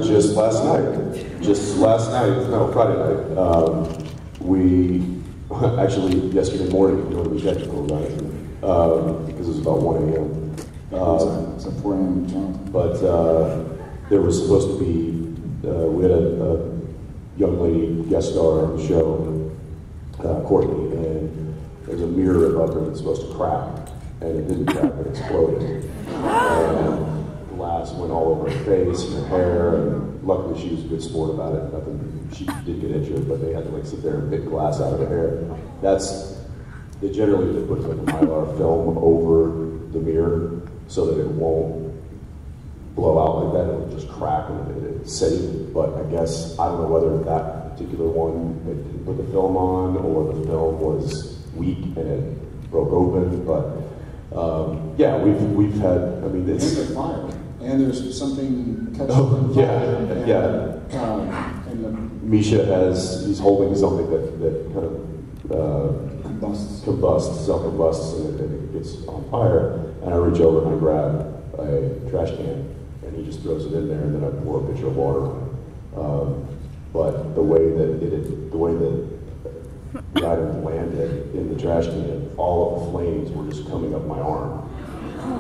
Just last night, no, Friday night, we, actually yesterday morning, you know, we were technical about it, because it was about 1 a.m. It's a 4 a.m. time. But there was supposed to be, we had a young lady guest star on the show, Courtney, and there's a mirror above her that's supposed to crack, and it didn't crack, it exploded. And glass went all over her face and her hair, and luckily she was a good sport about it. Nothing, she did get injured, but they had to like sit there and pick glass out of her hair. They generally put like a Mylar film over the mirror so that it won't blow out like that. It would just crack and it's safe. But I guess, I don't know whether that particular one, they didn't put the film on, or the film was weak and it broke open. But yeah, we've had, I mean, it's... And there's fire. And there's something catching on fire. And, yeah. Misha he's holding something that kind of self-combusts, and it gets on fire. And I reach over and I grab a trash can, and he just throws it in there, and then I pour a pitcher of water on it. But the way that the item landed in the trash can, all of the flames were just coming up my arm.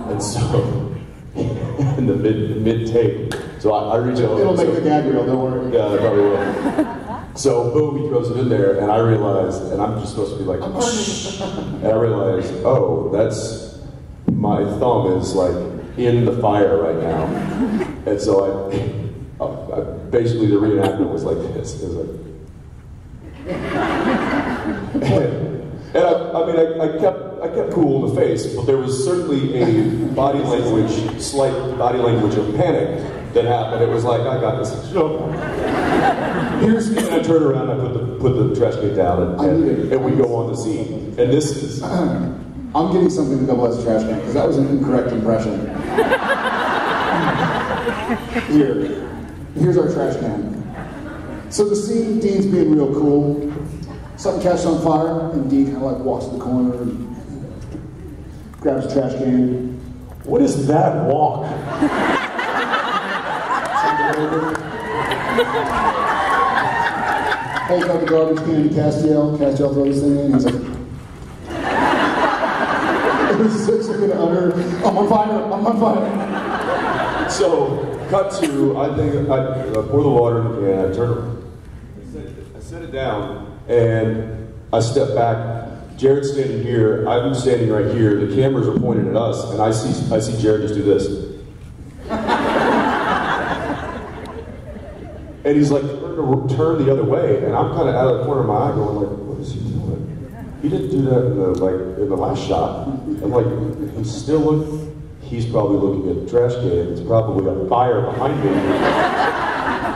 And so, in the mid take, so I reach over. It'll make the gag reel, don't worry. Yeah, it probably will. So boom, he throws it in there, and I realize, and I'm just supposed to be like, and I realize, oh, that's, my thumb is like in the fire right now. And so I basically the reenactment was like this. It was like, and I kept cool in the face, but there was certainly a slight body language of panic that happened. It was like, I got this. And I turn around, I put the trash can down, and we go on the scene. And this is... I'm getting something to double as a trash can, because that was an incorrect impression. Here's our trash can. So the scene, Dean's being real cool. Something catches on fire, and Dean kind of like walks to the corner and grabs a trash can. What is that walk? Holds out the garbage can to Castiel. Castiel throws this thing in, and he's like, it was such an utter, I'm on fire. So, cut to, I pour the water in the can, I turn it, I set it down, and I step back. Jared's standing here, I'm standing right here, the cameras are pointed at us, and I see Jared just do this. And he's like, turn the other way, and I'm kind of out of the corner of my eye going like, what is he doing? He didn't do that in the last shot. I'm like, he's probably looking at the trash can, it's probably a fire behind me.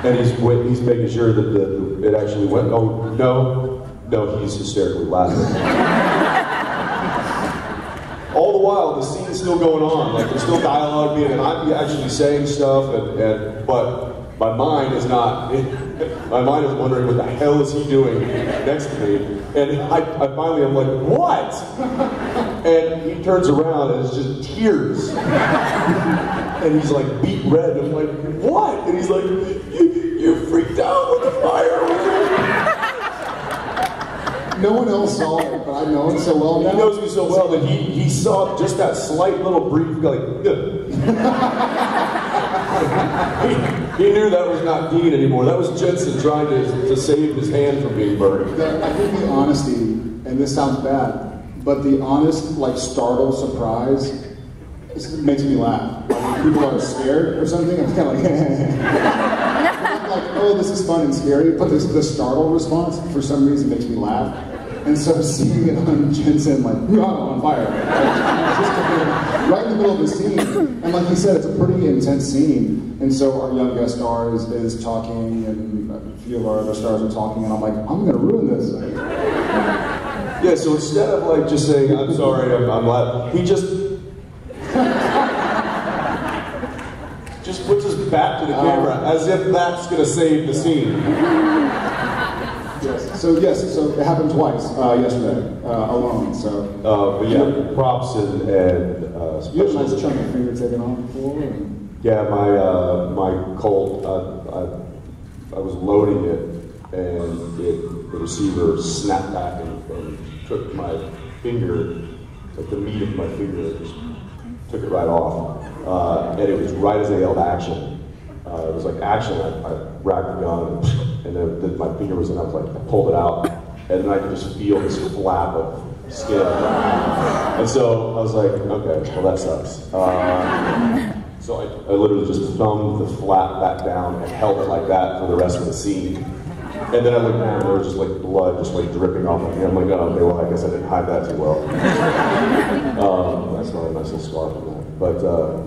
And he's making sure that it actually went, oh, no, he's hysterically laughing. All the while, the scene's still going on, like there's still dialogue being, and I'm actually saying stuff, but my mind is not, my mind is wondering what the hell is he doing next to me. And I finally am like, what? And he turns around and it's just tears. And he's like beet red. I'm like, what? And he's like, you freaked out with the fire. No one else saw it, but I know him so well now. He knows me so well that he saw just that slight little brief, like, he knew that was not Dean anymore. That was Jensen trying to save his hand from being burned. I think the honesty, and this sounds bad, but the honest, like, startled surprise makes me laugh. Like, people are scared or something, I'm kind of like, like, oh, this is fun and scary, but the startled response, for some reason, makes me laugh. And so seeing it on Jensen, like, on fire, like, right in the middle of the scene. And like he said, it's a pretty intense scene. And so our young guest star is talking, and a few of our other stars are talking, and I'm like, I'm gonna ruin this. Yeah, so instead of like just saying, I'm sorry, I'm laughing, he just puts his back to the camera as if that's gonna save the scene. Yes, so it happened twice yesterday, alone, so. But yeah, props and you had a nice chunk of finger taken off before? Yeah, my Colt, I was loading it, and the receiver snapped back and took my finger, like the meat of my finger, and just took it right off. And it was right as they yelled action. It was like action. I racked the gun, and then my finger was in. I was like, I pulled it out, and then I could just feel this flap of skin. And so I was like, okay, well that sucks. So I literally just thumbed the flap back down and held it like that for the rest of the scene. And then I looked down and there was just like blood just like dripping off of me. I'm like, oh, okay, well I guess I didn't hide that too well. That's not a nice little scar from that. But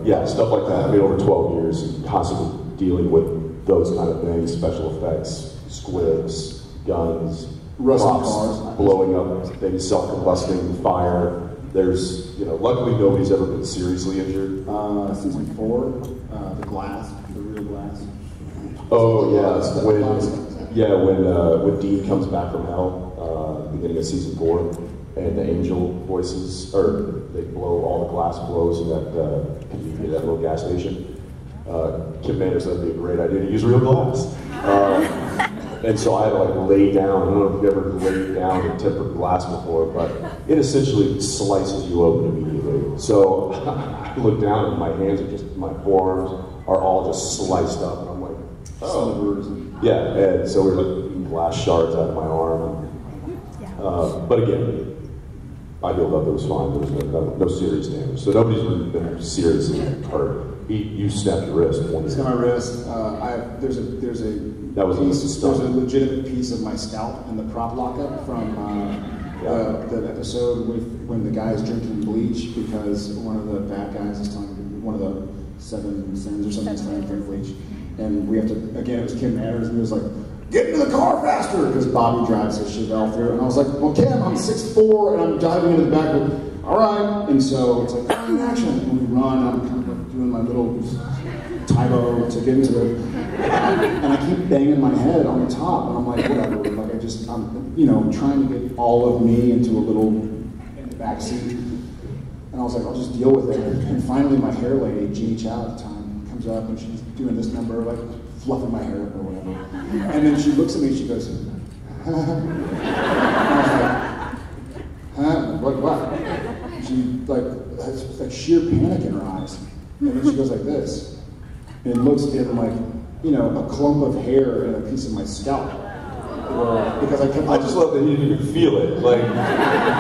yeah, stuff like that. I mean, over 12 years, constantly dealing with those kind of things, special effects, squibs, guns, props, blowing up, things self-combusting, fire. There's, you know, luckily nobody's ever been seriously injured. Season 4, the glass, the real glass. Oh yeah, when Dean comes back from hell, beginning of season 4, and the angel voices, or they blow, all the glass blows in that convenience, that little gas station. Kim Mander said it'd be a great idea to use real glass. And so I had to like lay down. I don't know if you've ever laid down in tempered glass before, but it essentially slices you open immediately. So I look down and my hands are just, my forearms are all just sliced up, and I'm like, oh. Yeah, and so we're like eating glass shards out of my arm. But again, I healed up, it was fine. There was no serious damage. So nobody's really been seriously hurt. You snapped your wrist. I snapped my wrist. There's a legitimate piece of my scalp in the prop lockup from the episode when the guy is drinking bleach because one of the bad guys is telling him, one of the 7 sins or something is telling him to drink bleach. And we have to, again, it was Kim Manners, and he was like, get into the car faster, because Bobby drives his Chevelle through. And I was like, well, Kim, I'm 6'4", and I'm diving into the back with, all right. And so it's like, in action. And we run, I'm kind of like doing my little Tybo to get into it. And I keep banging my head on the top, and I'm like, whatever. Like, I'm, you know, trying to get all of me into a little back seat. And I was like, I'll just deal with it. And finally, my hair lady, Jeannie Chow at the time, comes up, and she's doing this number, like, fluffing my hair up or whatever. And then she looks at me and she goes, and I was like, what? And she has like sheer panic in her eyes. And then she goes like this. And looks in like, you know, a clump of hair and a piece of my scalp. Because I just love that you didn't even feel it. Like,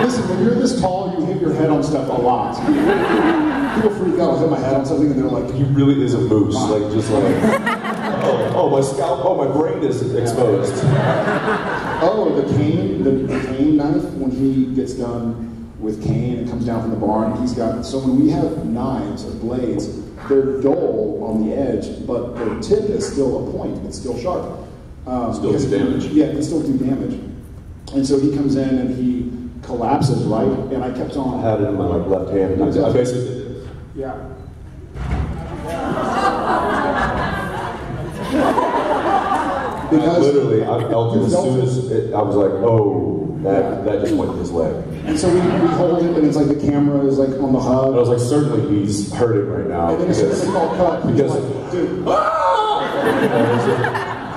listen, when you're this tall, you hit your head on stuff a lot. People freak out, I hit my head on something, and they're like, he really is a moose. Like, just like, oh, my scalp, oh, my brain is exposed. Oh, the cane knife, when he gets done with Kane and comes down from the barn, he's got, so when we have knives or blades, they're dull on the edge, but the tip is still a point, it's still sharp. Still do damage. Yeah, it can still do damage. And so he comes in and he collapses, right? And I kept on. I had it in my like left hand, and I basically did this. Yeah. Because literally, I felt it as soon as I was like, oh, that just went to his leg. And so we hold it, and it's like the camera is like on the hub. And I was like, certainly he's hurting right now. And then as soon as it's all cut, because like, dude,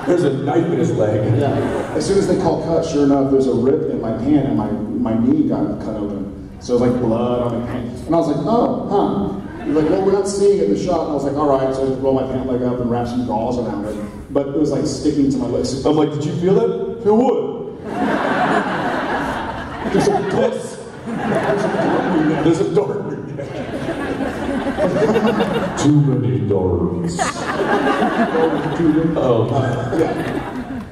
there's a knife in his leg. Yeah. As soon as they call cut, sure enough, there's a rip in my pant, and my knee got cut open. So it was like blood on my pant. And I was like, oh, huh. He's like, well, we're not seeing it in the shot. And I was like, all right. So I just roll my pant leg up and wrap some gauze around it. But it was like sticking to my legs. I'm like, did you feel that? Feel what? There's a door. There's a door. Too many doors. Yeah.